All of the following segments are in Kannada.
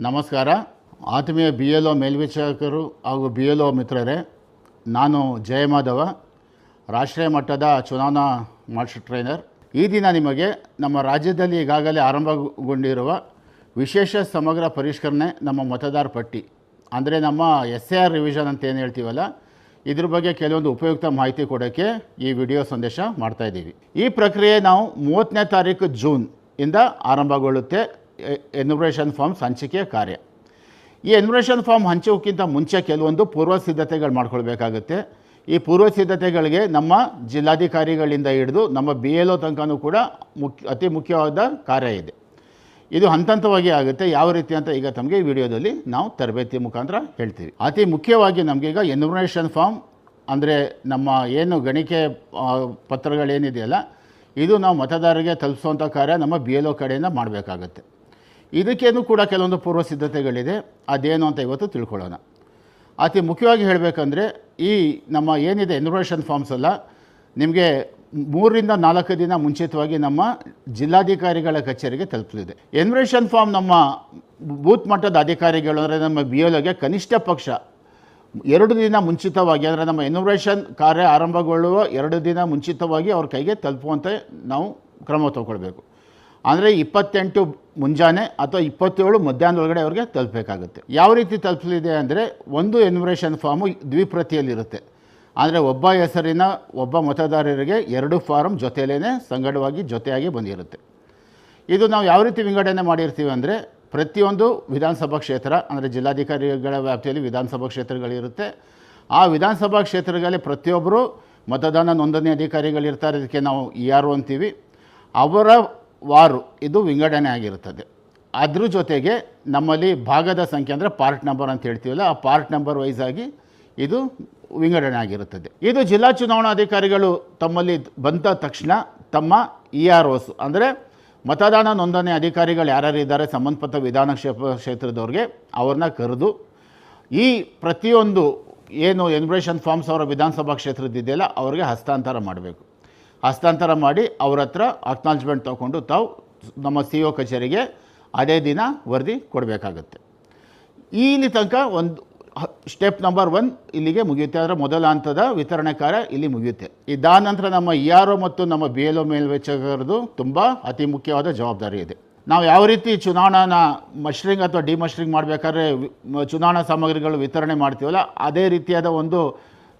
ನಮಸ್ಕಾರ. ಆತ್ಮೀಯ ಬಿ ಎಲ್ ಒ ಮೇಲ್ವಿಚಾರಕರು ಹಾಗೂ ಬಿ ಎಲ್ ಒ ಮಿತ್ರರೇ, ನಾನು ಜಯಮಾಧವ, ರಾಷ್ಟ್ರೀಯ ಮಟ್ಟದ ಚುನಾವಣಾ ಮಾಸ್ಟರ್ ಟ್ರೈನರ್. ಈ ದಿನ ನಿಮಗೆ ನಮ್ಮ ರಾಜ್ಯದಲ್ಲಿ ಈಗಾಗಲೇ ಆರಂಭಗೊಂಡಿರುವ ವಿಶೇಷ ಸಮಗ್ರ ಪರಿಷ್ಕರಣೆ ನಮ್ಮ ಮತದಾರ ಪಟ್ಟಿ, ಅಂದರೆ ನಮ್ಮ SAR ರಿವಿಷನ್ ಅಂತ ಏನು ಹೇಳ್ತೀವಲ್ಲ, ಇದ್ರ ಬಗ್ಗೆ ಕೆಲವೊಂದು ಉಪಯುಕ್ತ ಮಾಹಿತಿ ಕೊಡೋಕ್ಕೆ ಈ ವಿಡಿಯೋ ಸಂದೇಶ ಮಾಡ್ತಾಯಿದ್ದೀವಿ. ಈ ಪ್ರಕ್ರಿಯೆ ನಾವು 30ನೇ ತಾರೀಕು ಜೂನ್ ಇಂದ ಆರಂಭಗೊಳ್ಳುತ್ತೆ. ಎನ್ಯುಮರೇಷನ್ ಫಾರ್ಮ್ಸ್ ಹಂಚಿಕೆ ಕಾರ್ಯ. ಈ ಎನ್ಯುಮರೇಷನ್ ಫಾರ್ಮ್ ಹಂಚೋಕ್ಕಿಂತ ಮುಂಚೆ ಕೆಲವೊಂದು ಪೂರ್ವ ಸಿದ್ಧತೆಗಳು ಮಾಡ್ಕೊಳ್ಬೇಕಾಗುತ್ತೆ. ಈ ಪೂರ್ವ ಸಿದ್ಧತೆಗಳಿಗೆ ನಮ್ಮ ಜಿಲ್ಲಾಧಿಕಾರಿಗಳಿಂದ ಹಿಡಿದು ನಮ್ಮ BLO ತನಕನೂ ಕೂಡ ಅತಿ ಮುಖ್ಯವಾದ ಕಾರ್ಯ ಇದೆ. ಇದು ಹಂತವಾಗಿ ಆಗುತ್ತೆ. ಯಾವ ರೀತಿ ಅಂತ ಈಗ ತಮಗೆ ಈ ವಿಡಿಯೋದಲ್ಲಿ ನಾವು ತರಬೇತಿ ಮುಖಾಂತರ ಹೇಳ್ತೀವಿ. ಅತಿ ಮುಖ್ಯವಾಗಿ ನಮಗೀಗ ಎನ್ಯುಮರೇಷನ್ ಫಾರ್ಮ್ ಅಂದರೆ ನಮ್ಮ ಏನು ಗಣಿಕೆ ಪತ್ರಗಳೇನಿದೆಯಲ್ಲ, ಇದು ನಾವು ಮತದಾರರಿಗೆ ತಲುಪಿಸುವಂಥ ಕಾರ್ಯ ನಮ್ಮ BLO ಕಡೆಯಿಂದ ಮಾಡಬೇಕಾಗತ್ತೆ. ಇದಕ್ಕೇನು ಕೂಡ ಕೆಲವೊಂದು ಪೂರ್ವ ಸಿದ್ಧತೆಗಳಿದೆ. ಅದೇನು ಅಂತ ಇವತ್ತು ತಿಳ್ಕೊಳ್ಳೋಣ. ಅತಿ ಮುಖ್ಯವಾಗಿ ಹೇಳಬೇಕಂದ್ರೆ, ಈ ನಮ್ಮ ಏನಿದೆ ಎನ್ಯುಮರೇಷನ್ ಫಾರ್ಮ್ಸ್ ಎಲ್ಲ ನಿಮಗೆ 3 ರಿಂದ 4 ದಿನ ಮುಂಚಿತವಾಗಿ ನಮ್ಮ ಜಿಲ್ಲಾಧಿಕಾರಿಗಳ ಕಚೇರಿಗೆ ತಲುಪಲಿದೆ. ಎನ್ಯುಮರೇಷನ್ ಫಾರ್ಮ್ ನಮ್ಮ ಬೂತ್ ಮಟ್ಟದ ಅಧಿಕಾರಿಗಳು ಅಂದರೆ ನಮ್ಮ BLOಗೆ ಕನಿಷ್ಠ ಪಕ್ಷ 2 ದಿನ ಮುಂಚಿತವಾಗಿ, ಅಂದರೆ ನಮ್ಮ ಎನ್ಯುಮರೇಷನ್ ಕಾರ್ಯ ಆರಂಭಗೊಳ್ಳುವ 2 ದಿನ ಮುಂಚಿತವಾಗಿ ಅವ್ರ ಕೈಗೆ ತಲುಪುವಂತೆ ನಾವು ಕ್ರಮ ತಗೊಳ್ಬೇಕು. ಅಂದರೆ 28 ಮುಂಜಾನೆ ಅಥವಾ 27 ಮಧ್ಯಾಹ್ನದೊಳಗಡೆ ಅವ್ರಿಗೆ ತಲುಪಬೇಕಾಗುತ್ತೆ. ಯಾವ ರೀತಿ ತಲುಪಲಿದೆ ಅಂದರೆ, ಒಂದು ಎನ್ಯುಮರೇಷನ್ ಫಾರ್ಮು ದ್ವಿಪ್ರತಿಯಲ್ಲಿರುತ್ತೆ. ಅಂದರೆ ಒಬ್ಬ ಹೆಸರಿನ ಒಬ್ಬ ಮತದಾರರಿಗೆ 2 ಫಾರಮ್ ಜೊತೆಯಲ್ಲೇ ಸಂಗಡವಾಗಿ ಜೊತೆಯಾಗಿ ಬಂದಿರುತ್ತೆ. ಇದು ನಾವು ಯಾವ ರೀತಿ ವಿಂಗಡಣೆ ಮಾಡಿರ್ತೀವಿ ಅಂದರೆ, ಪ್ರತಿಯೊಂದು ವಿಧಾನಸಭಾ ಕ್ಷೇತ್ರ ಅಂದರೆ ಜಿಲ್ಲಾಧಿಕಾರಿಗಳ ವ್ಯಾಪ್ತಿಯಲ್ಲಿ ವಿಧಾನಸಭಾ ಕ್ಷೇತ್ರಗಳಿರುತ್ತೆ. ಆ ವಿಧಾನಸಭಾ ಕ್ಷೇತ್ರಗಳಲ್ಲಿ ಪ್ರತಿಯೊಬ್ಬರು ಮತದಾನ ನೋಂದಣಿ ಅಧಿಕಾರಿಗಳಿರ್ತಾರೆ. ಇದಕ್ಕೆ ನಾವು ERO ಅಂತೀವಿ. ಅವರ ವಾರು ಇದು ವಿಂಗಡಣೆ ಆಗಿರುತ್ತದೆ. ಅದ್ರ ಜೊತೆಗೆ ನಮ್ಮಲ್ಲಿ ಭಾಗದ ಸಂಖ್ಯೆ ಅಂದರೆ ಪಾರ್ಟ್ ನಂಬರ್ ಅಂತ ಹೇಳ್ತೀವಲ್ಲ, ಆ ಪಾರ್ಟ್ ನಂಬರ್ ವೈಸ್ ಆಗಿ ಇದು ವಿಂಗಡಣೆ ಆಗಿರುತ್ತದೆ. ಇದು ಜಿಲ್ಲಾ ಚುನಾವಣಾಧಿಕಾರಿಗಳು ತಮ್ಮಲ್ಲಿ ಬಂದ ತಕ್ಷಣ ತಮ್ಮ EROs ಅಂದರೆ ಮತದಾನ ನೋಂದಣಿ ಅಧಿಕಾರಿಗಳು ಯಾರ್ಯಾರು ಇದ್ದಾರೆ ಸಂಬಂಧಪಟ್ಟ ವಿಧಾನ ಕ್ಷೇತ್ರದವ್ರಿಗೆ ಅವ್ರನ್ನ ಕರೆದು ಈ ಪ್ರತಿಯೊಂದು ಏನು ಎನ್ಯುಮರೇಷನ್ ಫಾರ್ಮ್ಸ್ ಅವರ ವಿಧಾನಸಭಾ ಕ್ಷೇತ್ರದಿದೆಯಲ್ಲ ಅವ್ರಿಗೆ ಹಸ್ತಾಂತರ ಮಾಡಬೇಕು. ಹಸ್ತಾಂತರ ಮಾಡಿ ಅವ್ರ ಹತ್ರ ಅಕ್ನಾಲಜ್ಮೆಂಟ್ ತೊಗೊಂಡು ತಾವು ನಮ್ಮ CO ಕಚೇರಿಗೆ ಅದೇ ದಿನ ವರದಿ ಕೊಡಬೇಕಾಗತ್ತೆ. ಇಲ್ಲಿ ತನಕ ಒಂದು ಸ್ಟೆಪ್ ನಂಬರ್ 1 ಇಲ್ಲಿಗೆ ಮುಗಿಯುತ್ತೆ. ಅಂದರೆ ಮೊದಲ ಹಂತದ ವಿತರಣೆ ಕಾರ್ಯ ಇಲ್ಲಿ ಮುಗಿಯುತ್ತೆ. ಇದಾದ ನಂತರ ನಮ್ಮ ERO ಮತ್ತು ನಮ್ಮ BLO ಮೇಲ್ವಿಚಾರಕರದು ತುಂಬ ಅತಿ ಮುಖ್ಯವಾದ ಜವಾಬ್ದಾರಿ ಇದೆ. ನಾವು ಯಾವ ರೀತಿ ಚುನಾವಣಾನ ಮಸ್ಟರಿಂಗ್ ಅಥವಾ ಡಿಮಸ್ಟರಿಂಗ್ ಮಾಡಬೇಕಾದ್ರೆ ಚುನಾವಣಾ ಸಾಮಗ್ರಿಗಳು ವಿತರಣೆ ಮಾಡ್ತೀವಲ್ಲ, ಅದೇ ರೀತಿಯಾದ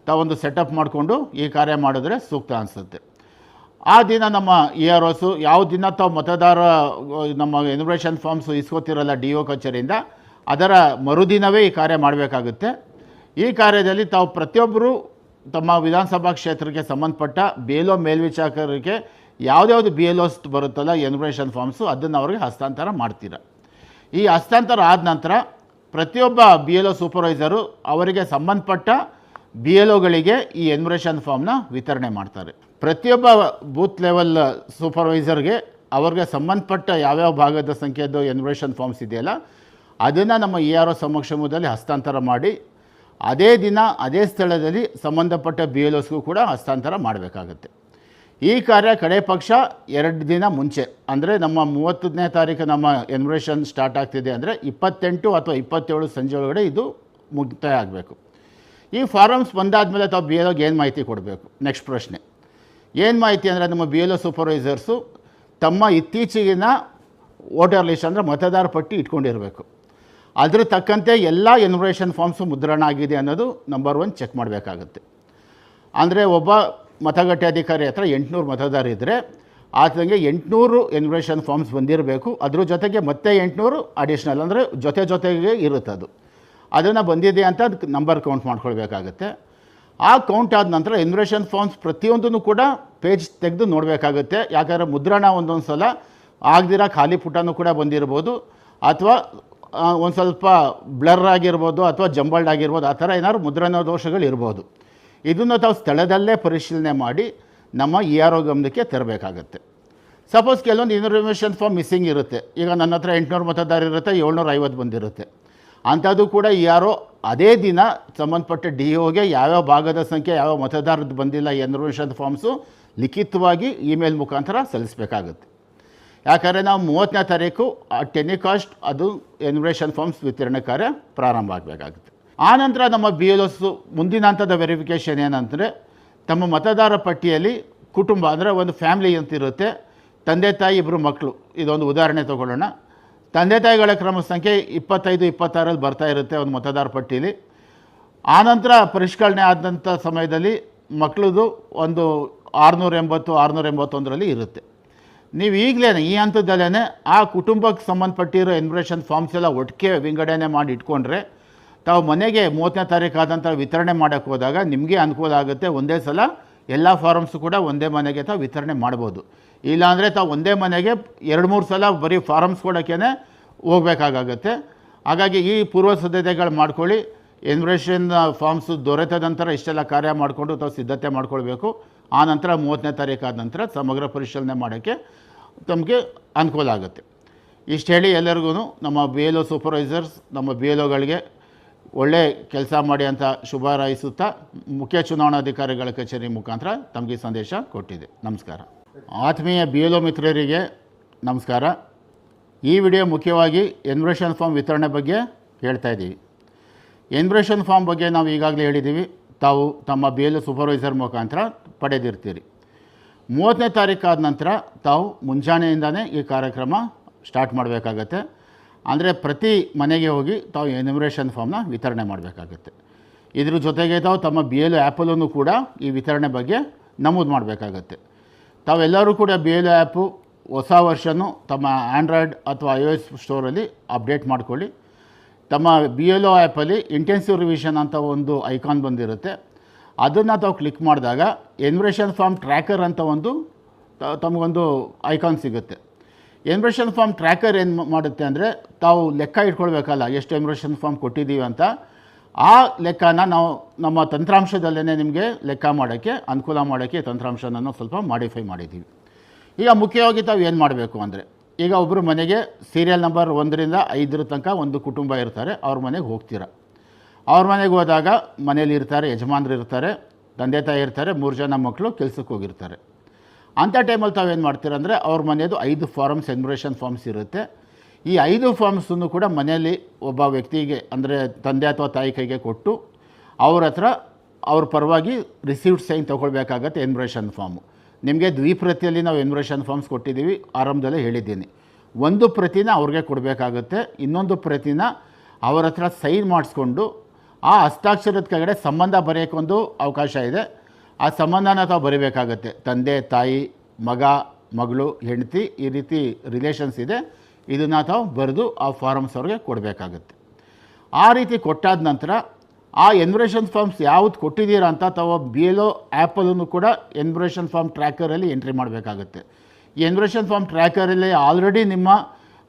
ತಾವೊಂದು ಸೆಟಪ್ ಮಾಡಿಕೊಂಡು ಈ ಕಾರ್ಯ ಮಾಡಿದ್ರೆ ಸೂಕ್ತ ಅನಿಸುತ್ತೆ. ಆ ದಿನ ನಮ್ಮ EROಸು ಯಾವ ದಿನ ತಾವು ಮತದಾರ ನಮ್ಮ ಎನ್ಯುಮರೇಷನ್ ಫಾರ್ಮ್ಸ್ ಇಸ್ಕೋತಿರಲ್ಲ DO ಕಚೇರಿಯಿಂದ, ಅದರ ಮರುದಿನವೇ ಈ ಕಾರ್ಯ ಮಾಡಬೇಕಾಗುತ್ತೆ. ಈ ಕಾರ್ಯದಲ್ಲಿ ತಾವು ಪ್ರತಿಯೊಬ್ಬರು ತಮ್ಮ ವಿಧಾನಸಭಾ ಕ್ಷೇತ್ರಕ್ಕೆ ಸಂಬಂಧಪಟ್ಟ BLO ಮೇಲ್ವಿಚಾರಕರಿಗೆ ಯಾವುದ್ಯಾವುದು BLOs ಬರುತ್ತಲ್ಲ ಎನ್ಯುಮರೇಷನ್ ಫಾರ್ಮ್ಸು, ಅದನ್ನು ಅವ್ರಿಗೆ ಹಸ್ತಾಂತರ ಮಾಡ್ತೀರ. ಈ ಹಸ್ತಾಂತರ ಆದ ನಂತರ ಪ್ರತಿಯೊಬ್ಬ BLO ಸೂಪರ್ವೈಸರು ಅವರಿಗೆ ಸಂಬಂಧಪಟ್ಟ BLOಗಳಿಗೆ ಈ ಎನ್ಯುಮರೇಷನ್ ಫಾರ್ಮ್ನ ವಿತರಣೆ ಮಾಡ್ತಾರೆ. ಪ್ರತಿಯೊಬ್ಬ ಬೂತ್ ಲೆವೆಲ್ ಸೂಪರ್ವೈಸರ್ಗೆ ಅವ್ರಿಗೆ ಸಂಬಂಧಪಟ್ಟ ಯಾವ್ಯಾವ ಭಾಗದ ಸಂಖ್ಯೆಯದ್ದು ಎನ್ಯುಮರೇಷನ್ ಫಾರ್ಮ್ಸ್ ಇದೆಯಲ್ಲ, ಅದನ್ನು ನಮ್ಮ ERO ಸಮಕ್ಷಮದಲ್ಲಿ ಹಸ್ತಾಂತರ ಮಾಡಿ ಅದೇ ದಿನ ಅದೇ ಸ್ಥಳದಲ್ಲಿ ಸಂಬಂಧಪಟ್ಟ BLOಸ್ಗೂ ಕೂಡ ಹಸ್ತಾಂತರ ಮಾಡಬೇಕಾಗುತ್ತೆ. ಈ ಕಾರ್ಯ ಕಡೆ ಪಕ್ಷ 2 ದಿನ ಮುಂಚೆ, ಅಂದರೆ ನಮ್ಮ 30ನೇ ತಾರೀಕು ನಮ್ಮ ಎನ್ಯುಮರೇಷನ್ ಸ್ಟಾರ್ಟ್ ಆಗ್ತಿದೆ ಅಂದರೆ 28 ಅಥವಾ 27 ಸಂಜೆ ಒಳಗಡೆ ಇದು ಮುಕ್ತಾಯ ಆಗಬೇಕು. ಈ ಫಾರಮ್ಸ್ ಬಂದಾದಮೇಲೆ ತಾವು BLOಗೆ ಏನು ಮಾಹಿತಿ ಕೊಡಬೇಕು? ನೆಕ್ಸ್ಟ್ ಪ್ರಶ್ನೆ ಏನು ಮಾಹಿತಿ ಅಂದರೆ, ನಮ್ಮ BLO ಸೂಪರ್ವೈಸರ್ಸು ತಮ್ಮ ಇತ್ತೀಚೆಗಿನ ವೋಟರ್ ಲಿಸ್ಟ್ ಅಂದರೆ ಮತದಾರ ಪಟ್ಟಿ ಇಟ್ಕೊಂಡಿರಬೇಕು. ಅದ್ರ ತಕ್ಕಂತೆ ಎಲ್ಲ ಎನ್ಯುಮರೇಷನ್ ಫಾರ್ಮ್ಸು ಮುದ್ರಣ ಆಗಿದೆ ಅನ್ನೋದು ನಂಬರ್ 1 ಚೆಕ್ ಮಾಡಬೇಕಾಗುತ್ತೆ. ಅಂದರೆ ಒಬ್ಬ ಮತಗಟ್ಟೆ ಅಧಿಕಾರಿ ಹತ್ರ 800 ಮತದಾರ ಇದ್ದರೆ ಆತನಿಗೆ 800 ಎನ್ಯುಮರೇಷನ್ ಫಾರ್ಮ್ಸ್ ಬಂದಿರಬೇಕು. ಅದ್ರ ಜೊತೆಗೆ ಮತ್ತೆ 800 ಅಡಿಷ್ನಲ್ ಅಂದರೆ ಜೊತೆಗೆ ಇರುತ್ತದು. ಅದನ್ನು ಬಂದಿದೆ ಅಂತ ಅದಕ್ಕೆ ನಂಬರ್ ಕೌಂಟ್ ಮಾಡ್ಕೊಳ್ಬೇಕಾಗತ್ತೆ. ಆ ಕೌಂಟ್ ಆದ ನಂತರ ಎನ್ಯುಮರೇಷನ್ ಫಾರ್ಮ್ಸ್ ಪ್ರತಿಯೊಂದನ್ನು ಕೂಡ ಪೇಜ್ ತೆಗೆದು ನೋಡಬೇಕಾಗುತ್ತೆ. ಯಾಕಂದರೆ ಮುದ್ರಣ ಒಂದೊಂದು ಸಲ ಆಗದಿರ ಖಾಲಿ ಪುಟನೂ ಕೂಡ ಬಂದಿರ್ಬೋದು, ಅಥವಾ ಒಂದು ಸ್ವಲ್ಪ ಬ್ಲರ್ ಆಗಿರ್ಬೋದು, ಅಥವಾ ಜಂಬಲ್ಡ್ ಆಗಿರ್ಬೋದು. ಆ ಥರ ಏನಾದ್ರು ಮುದ್ರಣ ದೋಷಗಳು ಇರ್ಬೋದು. ಇದನ್ನು ತಾವು ಸ್ಥಳದಲ್ಲೇ ಪರಿಶೀಲನೆ ಮಾಡಿ ನಮ್ಮ ERO ಗಮನಕ್ಕೆ ತರಬೇಕಾಗತ್ತೆ. ಸಪೋಸ್ ಕೆಲವೊಂದು ಎನ್ಯುಮರೇಷನ್ ಫಾರ್ಮ್ ಮಿಸ್ಸಿಂಗ್ ಇರುತ್ತೆ. ಈಗ ನನ್ನ ಹತ್ರ 800 ಮತದಾರ ಇರುತ್ತೆ, 750 ಬಂದಿರುತ್ತೆ. ಅಂಥದ್ದು ಕೂಡ ERO ಅದೇ ದಿನ ಸಂಬಂಧಪಟ್ಟ DOಗೆ ಯಾವ್ಯಾವ ಭಾಗದ ಸಂಖ್ಯೆ ಯಾವ ಮತದಾರದ್ದು ಬಂದಿಲ್ಲ ಎನ್ಯುಮರೇಷನ್ ಫಾರ್ಮ್ಸು ಲಿಖಿತವಾಗಿ ಇಮೇಲ್ ಮುಖಾಂತರ ಸಲ್ಲಿಸಬೇಕಾಗುತ್ತೆ. ಯಾಕಂದರೆ ನಾವು 30ನೇ ತಾರೀಕು ಟೆನಿಕಾಸ್ಟ್ ಅದು ಎನ್ಯುಮರೇಷನ್ ಫಾರ್ಮ್ಸ್ ವಿತರಣೆ ಕಾರ್ಯ ಪ್ರಾರಂಭ ಆಗಬೇಕಾಗುತ್ತೆ. ಆನಂತರ ನಮ್ಮ BLOs ಮುಂದಿನ ಹಂತದ ವೆರಿಫಿಕೇಷನ್ ಏನಂದರೆ ತಮ್ಮ ಮತದಾರ ಪಟ್ಟಿಯಲ್ಲಿ ಕುಟುಂಬ ಅಂದರೆ ಒಂದು ಫ್ಯಾಮಿಲಿ ಅಂತ ಇರುತ್ತೆ, ತಂದೆ ತಾಯಿ ಇಬ್ಬರು ಮಕ್ಕಳು. ಇದೊಂದು ಉದಾಹರಣೆ ತೊಗೊಳ್ಳೋಣ. ತಂದೆ ತಾಯಿಗಳ ಕ್ರಮ ಸಂಖ್ಯೆ 25-26 ಬರ್ತಾ ಇರುತ್ತೆ ಒಂದು ಮತದಾರ ಪಟ್ಟಿಯಲ್ಲಿ. ಆನಂತರ ಪರಿಷ್ಕರಣೆ ಆದಂಥ ಸಮಯದಲ್ಲಿ ಮಕ್ಕಳದು ಒಂದು 680-681 ಇರುತ್ತೆ. ನೀವು ಈಗಲೇ ಈ ಹಂತದಲ್ಲೇ ಆ ಕುಟುಂಬಕ್ಕೆ ಸಂಬಂಧಪಟ್ಟಿರೋ ಎನ್ಯುಮರೇಷನ್ ಫಾರ್ಮ್ಸ್ ಎಲ್ಲ ಒಟ್ಟಿಗೆ ವಿಂಗಡಣೆ ಮಾಡಿ ಇಟ್ಕೊಂಡ್ರೆ ತಾವು ಮನೆಗೆ 30ನೇ ತಾರೀಕು ಆದಂಥ ವಿತರಣೆ ಮಾಡೋಕ್ಕೆ ಹೋದಾಗ ನಿಮಗೆ ಅನುಕೂಲ ಆಗುತ್ತೆ. ಒಂದೇ ಸಲ ಎಲ್ಲ ಫಾರಮ್ಸು ಕೂಡ ಒಂದೇ ಮನೆಗೆ ತಾವು ವಿತರಣೆ ಮಾಡ್ಬೋದು. ಇಲ್ಲಾಂದರೆ ತಾವು ಒಂದೇ ಮನೆಗೆ 2-3 ಸಲ ಬರೀ ಫಾರಮ್ಸ್ ಕೊಡೋಕ್ಕೇ ಹೋಗಬೇಕಾಗುತ್ತೆ. ಹಾಗಾಗಿ ಈ ಪೂರ್ವ ಸಿದ್ಧತೆಗಳು ಮಾಡ್ಕೊಳ್ಳಿ. ಎನ್ಯುಮರೇಷನ್ ಫಾರ್ಮ್ಸು ದೊರೆತ ನಂತರ ಇಷ್ಟೆಲ್ಲ ಕಾರ್ಯ ಮಾಡಿಕೊಂಡು ತಾವು ಸಿದ್ಧತೆ ಮಾಡ್ಕೊಳ್ಬೇಕು. ಆ ನಂತರ 30ನೇ ತಾರೀಕು ಆದ ನಂತರ ಸಮಗ್ರ ಪರಿಶೀಲನೆ ಮಾಡೋಕ್ಕೆ ತಮಗೆ ಅನುಕೂಲ ಆಗುತ್ತೆ. ಇಷ್ಟು ಹೇಳಿ ಎಲ್ಲರಿಗೂ ನಮ್ಮ BLO ಸೂಪರ್ವೈಸರ್ಸ್, ನಮ್ಮ BLOಗಳಿಗೆ ಒಳ್ಳೆ ಕೆಲಸ ಮಾಡಿ ಅಂತ ಶುಭ ಹಾರೈಸುತ್ತಾ ಮುಖ್ಯ ಚುನಾವಣಾಧಿಕಾರಿಗಳ ಕಚೇರಿ ಮುಖಾಂತರ ತಮಗೆ ಸಂದೇಶ ಕೊಟ್ಟಿದೆ. ನಮಸ್ಕಾರ. ಆತ್ಮೀಯ BLO ಮಿತ್ರರಿಗೆ ನಮಸ್ಕಾರ. ಈ ವಿಡಿಯೋ ಮುಖ್ಯವಾಗಿ ಎನ್ಯುಮರೇಷನ್ ಫಾರ್ಮ್ ವಿತರಣೆ ಬಗ್ಗೆ ಹೇಳ್ತಾ ಇದ್ದೀವಿ. ಎನ್ಯುಮರೇಷನ್ ಫಾರ್ಮ್ ಬಗ್ಗೆ ನಾವು ಈಗಾಗಲೇ ಹೇಳಿದ್ದೀವಿ, ತಾವು ತಮ್ಮ BLO ಸೂಪರ್ವೈಸರ್ ಮುಖಾಂತರ ಪಡೆದಿರ್ತೀರಿ. 30ನೇ ತಾರೀಕು ಆದ ನಂತರ ತಾವು ಮುಂಜಾನೆಯಿಂದನೇ ಈ ಕಾರ್ಯಕ್ರಮ ಸ್ಟಾರ್ಟ್ ಮಾಡಬೇಕಾಗತ್ತೆ. ಅಂದರೆ ಪ್ರತಿ ಮನೆಗೆ ಹೋಗಿ ತಾವು ಎನ್ಯುಮರೇಷನ್ ಫಾರ್ಮ್ನ ವಿತರಣೆ ಮಾಡಬೇಕಾಗತ್ತೆ. ಇದ್ರ ಜೊತೆಗೆ ತಾವು ತಮ್ಮ BLO ಆ್ಯಪಲ್ಲೂ ಕೂಡ ಈ ವಿತರಣೆ ಬಗ್ಗೆ ನಮೂದು ಮಾಡಬೇಕಾಗತ್ತೆ. ತಾವೆಲ್ಲರೂ ಕೂಡ BLO ಆ್ಯಪು ಹೊಸ ವರ್ಷನು ತಮ್ಮ ಆ್ಯಂಡ್ರಾಯ್ಡ್ ಅಥವಾ iOS ಸ್ಟೋರಲ್ಲಿ ಅಪ್ಡೇಟ್ ಮಾಡ್ಕೊಳ್ಳಿ. ತಮ್ಮ BLO ಆ್ಯಪಲ್ಲಿ ಇಂಟೆನ್ಸಿವ್ ರಿವಿಷನ್ ಅಂತ ಒಂದು ಐಕಾನ್ ಬಂದಿರುತ್ತೆ. ಅದನ್ನು ತಾವು ಕ್ಲಿಕ್ ಮಾಡಿದಾಗ ಎನ್ಯುಮರೇಷನ್ ಫಾರ್ಮ್ ಟ್ರ್ಯಾಕರ್ ಅಂತ ಒಂದು ತಮಗೊಂದು ಐಕಾನ್ ಸಿಗುತ್ತೆ. ಎನ್ಯುಮರೇಷನ್ ಫಾರ್ಮ್ ಟ್ರ್ಯಾಕರ್ ಏನು ಮಾಡುತ್ತೆ ಅಂದರೆ ತಾವು ಲೆಕ್ಕ ಇಟ್ಕೊಳ್ಬೇಕಲ್ಲ ಎಷ್ಟು ಎನ್ಯುಮರೇಷನ್ ಫಾರ್ಮ್ ಕೊಟ್ಟಿದ್ದೀವಿ ಅಂತ. ಆ ಲೆಕ್ಕನ ನಾವು ನಮ್ಮ ತಂತ್ರಾಂಶದಲ್ಲೇ ನಿಮಗೆ ಲೆಕ್ಕ ಮಾಡೋಕ್ಕೆ ಅನುಕೂಲ ಮಾಡೋಕ್ಕೆ ತಂತ್ರಾಂಶನ ಸ್ವಲ್ಪ ಮಾಡಿಫೈ ಮಾಡಿದ್ದೀವಿ. ಈಗ ಮುಖ್ಯವಾಗಿ ತಾವು ಏನು ಮಾಡಬೇಕು ಅಂದರೆ, ಈಗ ಒಬ್ಬರು ಮನೆಗೆ ಸೀರಿಯಲ್ ನಂಬರ್ 1ರಿಂದ 5 ತನಕ ಒಂದು ಕುಟುಂಬ ಇರ್ತಾರೆ. ಅವ್ರ ಮನೆಗೆ ಹೋಗ್ತೀರ. ಅವ್ರ ಮನೆಗೆ ಹೋದಾಗ ಮನೇಲಿ ಇರ್ತಾರೆ, ಯಜಮಾನ್ರು ಇರ್ತಾರೆ, ತಂದೆ ತಾಯಿ ಇರ್ತಾರೆ, 3 ಜನ ಮಕ್ಕಳು ಕೆಲಸಕ್ಕೆ ಹೋಗಿರ್ತಾರೆ. ಅಂಥ ಟೈಮಲ್ಲಿ ತಾವೇನು ಮಾಡ್ತೀರ ಅಂದರೆ ಅವ್ರ ಮನೆಯದು 5 ಫಾರಮ್ಸ್ ಎನ್ಯುಮರೇಷನ್ ಫಾರ್ಮ್ಸ್ ಇರುತ್ತೆ. ಈ 5 ಫಾರ್ಮ್ಸನ್ನು ಕೂಡ ಮನೆಯಲ್ಲಿ ಒಬ್ಬ ವ್ಯಕ್ತಿಗೆ ಅಂದರೆ ತಂದೆ ಅಥವಾ ತಾಯಿ ಕೈಗೆ ಕೊಟ್ಟು ಅವ್ರ ಹತ್ರ ಅವ್ರ ಪರವಾಗಿ ರಿಸೀವ್ಡ್ ಸೈನ್ ತೊಗೊಳ್ಬೇಕಾಗತ್ತೆ. ಎನ್ಯುಮರೇಷನ್ ಫಾರ್ಮು ನಿಮಗೆ ದ್ವಿಪ್ರತಿಯಲ್ಲಿ ನಾವು ಎನ್ಯುಮರೇಷನ್ ಫಾರ್ಮ್ಸ್ ಕೊಟ್ಟಿದ್ದೀವಿ, ಆರಂಭದಲ್ಲೇ ಹೇಳಿದ್ದೀನಿ. ಒಂದು ಪ್ರತಿನ ಅವ್ರಿಗೆ ಕೊಡಬೇಕಾಗುತ್ತೆ, ಇನ್ನೊಂದು ಪ್ರತಿನ ಅವ್ರ ಹತ್ರ ಸೈನ್ ಮಾಡಿಸ್ಕೊಂಡು ಆ ಹಸ್ತಾಕ್ಷರದ ಕೆಳಗಡೆ ಸಂಬಂಧ ಬರೆಯೋಕ್ಕೊಂದು ಅವಕಾಶ ಇದೆ. ಆ ಸಂಬಂಧನ ತಾವು ಬರೀಬೇಕಾಗತ್ತೆ. ತಂದೆ ತಾಯಿ, ಮಗ, ಮಗಳು, ಹೆಂಡತಿ, ಈ ರೀತಿ ರಿಲೇಷನ್ಸ್ ಇದೆ. ಇದನ್ನು ತಾವು ಬರೆದು ಆ ಫಾರಮ್ಸ್ ಅವ್ರಿಗೆ ಕೊಡಬೇಕಾಗತ್ತೆ. ಆ ರೀತಿ ಕೊಟ್ಟಾದ ನಂತರ ಆ ಎನ್ಯುಮರೇಷನ್ ಫಾರ್ಮ್ಸ್ ಯಾವುದು ಕೊಟ್ಟಿದ್ದೀರಾ ಅಂತ ತಾವು BLO ಆ್ಯಪಲ್ಲೂ ಕೂಡ ಎನ್ಯುಮರೇಷನ್ ಫಾರ್ಮ್ ಟ್ರ್ಯಾಕರಲ್ಲಿ ಎಂಟ್ರಿ ಮಾಡಬೇಕಾಗುತ್ತೆ. ಈ ಎನ್ಯುಮರೇಷನ್ ಫಾರ್ಮ್ ಟ್ರ್ಯಾಕರಲ್ಲಿ ಆಲ್ರೆಡಿ ನಿಮ್ಮ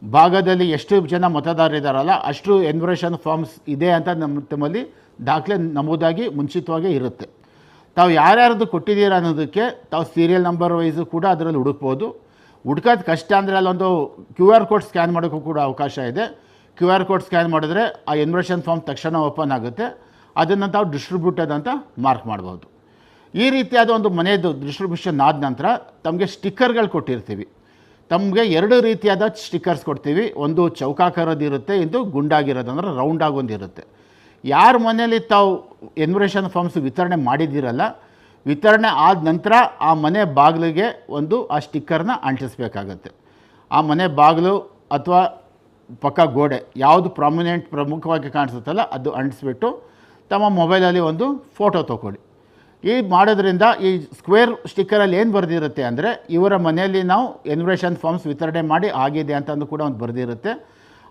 ಭಾಗದಲ್ಲಿ ಎಷ್ಟು ಜನ ಮತದಾರರಿದ್ದಾರಲ್ಲ ಅಷ್ಟು ಎನ್ಯುಮರೇಷನ್ ಫಾರ್ಮ್ಸ್ ಇದೆ ಅಂತ ನಮ್ಮಲ್ಲಿ ದಾಖಲೆ ನಮೂದಾಗಿ ಮುಂಚಿತವಾಗಿ ಇರುತ್ತೆ. ತಾವು ಯಾರ್ಯಾರದ್ದು ಕೊಟ್ಟಿದ್ದೀರಾ ಅನ್ನೋದಕ್ಕೆ ತಾವು ಸೀರಿಯಲ್ ನಂಬರ್ ವೈಸು ಕೂಡ ಅದರಲ್ಲಿ ಹುಡುಕ್ಬೋದು. ಹುಡ್ಕೋದು ಕಷ್ಟ ಅಂದರೆ ಅಲ್ಲೊಂದು QR ಕೋಡ್ ಸ್ಕ್ಯಾನ್ ಮಾಡೋಕ್ಕೂ ಕೂಡ ಅವಕಾಶ ಇದೆ. QR ಕೋಡ್ ಸ್ಕ್ಯಾನ್ ಮಾಡಿದ್ರೆ ಆ ಎನ್ಯುಮರೇಷನ್ ಫಾರ್ಮ್ ತಕ್ಷಣ ಓಪನ್ ಆಗುತ್ತೆ. ಅದನ್ನು ತಾವು ಡಿಸ್ಟ್ರಿಬ್ಯೂಟೆಡ್ ಅಂತ ಮಾರ್ಕ್ ಮಾಡ್ಬೋದು. ಈ ರೀತಿಯಾದ ಒಂದು ಮನೆಯದು ಡಿಸ್ಟ್ರಿಬ್ಯೂಷನ್ ಆದ ನಂತರ ತಮಗೆ ಸ್ಟಿಕ್ಕರ್ಗಳು ಕೊಟ್ಟಿರ್ತೀವಿ. ತಮಗೆ 2 ರೀತಿಯಾದ ಸ್ಟಿಕ್ಕರ್ಸ್ ಕೊಡ್ತೀವಿ. ಒಂದು ಚೌಕಾಕಾರದಿರುತ್ತೆ, ಇದು ಗುಂಡಾಗಿರೋದು ಅಂದರೆ ರೌಂಡ್ ಆಗೊಂದಿರುತ್ತೆ. ಯಾರ ಮನೆಯಲ್ಲಿ ತಾವು ಎನ್ಯುಮರೇಷನ್ ಫಾರ್ಮ್ಸ್ ವಿತರಣೆ ಮಾಡಿದ್ದೀರಲ್ಲ, ವಿತರಣೆ ಆದ ನಂತರ ಆ ಮನೆ ಬಾಗಿಲಿಗೆ ಒಂದು ಆ ಸ್ಟಿಕ್ಕರ್ನ ಅಂಟಿಸ್ಬೇಕಾಗತ್ತೆ. ಆ ಮನೆ ಬಾಗಿಲು ಅಥವಾ ಪಕ್ಕ ಗೋಡೆ ಯಾವುದು ಪ್ರಮುಖವಾಗಿ ಕಾಣಿಸುತ್ತಲ್ಲ ಅದು ಅಂಟಿಸ್ಬಿಟ್ಟು ತಮ್ಮ ಮೊಬೈಲಲ್ಲಿ ಒಂದು ಫೋಟೋ ತೊಗೊಳ್ಳಿ. ಈ ಮಾಡೋದ್ರಿಂದ ಈ ಸ್ಕ್ವೇರ್ ಸ್ಟಿಕ್ಕರಲ್ಲಿ ಏನು ಬರೆದಿರುತ್ತೆ ಅಂದರೆ ಇವರ ಮನೆಯಲ್ಲಿ ನಾವು ಎನ್ಯುಮರೇಷನ್ ಫಾರ್ಮ್ಸ್ ವಿತರಣೆ ಮಾಡಿ ಆಗಿದೆ ಅಂತಂದು ಕೂಡ ಒಂದು ಬರೆದಿರುತ್ತೆ.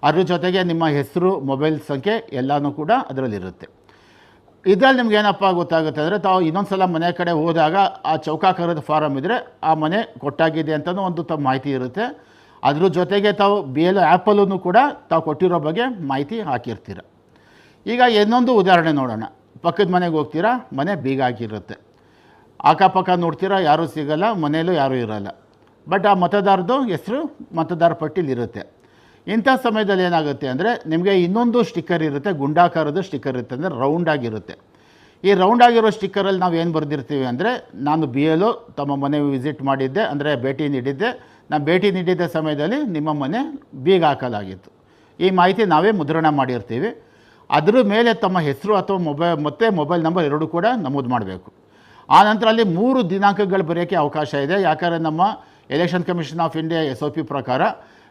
ಅದ್ರ ಜೊತೆಗೆ ನಿಮ್ಮ ಹೆಸರು, ಮೊಬೈಲ್ ಸಂಖ್ಯೆ ಎಲ್ಲನೂ ಕೂಡ ಅದರಲ್ಲಿರುತ್ತೆ. ಇದರಲ್ಲಿ ನಿಮ್ಗೆ ಏನಪ್ಪ ಗೊತ್ತಾಗುತ್ತೆ ಅಂದರೆ ತಾವು ಇನ್ನೊಂದು ಸಲ ಮನೆ ಕಡೆ ಹೋದಾಗ ಆ ಚೌಕಾಕಾರದ ಫಾರಮ್ ಇದ್ದರೆ ಆ ಮನೆ ಕೊಟ್ಟಾಗಿದೆ ಅಂತಲೂ ಒಂದು ತಮ್ಮ ಮಾಹಿತಿ ಇರುತ್ತೆ. ಅದ್ರ ಜೊತೆಗೆ ತಾವು BLO ಆ್ಯಪಲ್ಲೂ ಕೂಡ ತಾವು ಕೊಟ್ಟಿರೋ ಬಗ್ಗೆ ಮಾಹಿತಿ ಹಾಕಿರ್ತೀರ. ಈಗ ಇನ್ನೊಂದು ಉದಾಹರಣೆ ನೋಡೋಣ. ಪಕ್ಕದ ಮನೆಗೆ ಹೋಗ್ತೀರಾ, ಮನೆ ಬೀಗ ಹಾಕಿರುತ್ತೆ. ಅಕ್ಕಪಕ್ಕ ನೋಡ್ತೀರಾ, ಯಾರೂ ಸಿಗಲ್ಲ, ಮನೆಯಲ್ಲೂ ಯಾರೂ ಇರೋಲ್ಲ. ಬಟ್ ಆ ಮತದಾರದ್ದು ಹೆಸರು ಮತದಾರ ಪಟ್ಟಿಲಿರುತ್ತೆ. ಇಂಥ ಸಮಯದಲ್ಲಿ ಏನಾಗುತ್ತೆ ಅಂದರೆ ನಿಮಗೆ ಇನ್ನೊಂದು ಸ್ಟಿಕ್ಕರ್ ಇರುತ್ತೆ, ಗುಂಡಾಕಾರದ ಸ್ಟಿಕ್ಕರ್ ಇರುತ್ತೆ, ಅಂದರೆ ರೌಂಡಾಗಿರುತ್ತೆ. ಈ ರೌಂಡಾಗಿರೋ ಸ್ಟಿಕ್ಕರಲ್ಲಿ ನಾವು ಏನು ಬರೆದಿರ್ತೀವಿ ಅಂದರೆ ನಾನು BLO ತಮ್ಮ ಮನೆ ವಿಸಿಟ್ ಮಾಡಿದ್ದೆ, ಅಂದರೆ ಭೇಟಿ ನೀಡಿದ್ದೆ, ನಾನು ಭೇಟಿ ನೀಡಿದ್ದ ಸಮಯದಲ್ಲಿ ನಿಮ್ಮ ಮನೆ ಬೀಗ ಹಾಕಲಾಗಿತ್ತು. ಈ ಮಾಹಿತಿ ನಾವೇ ಮುದ್ರಣ ಮಾಡಿರ್ತೀವಿ. ಅದರ ಮೇಲೆ ತಮ್ಮ ಹೆಸರು ಅಥವಾ ಮೊಬೈಲ್ ನಂಬರ್ ಎರಡೂ ಕೂಡ ನಮೂದು ಮಾಡಬೇಕು. ಆ ನಂತರ ಅಲ್ಲಿ 3 ದಿನಾಂಕಗಳು ಬರೆಯೋಕ್ಕೆ ಅವಕಾಶ ಇದೆ. ಯಾಕಂದರೆ ನಮ್ಮ election commission of India SOP ಪ್ರಕಾರ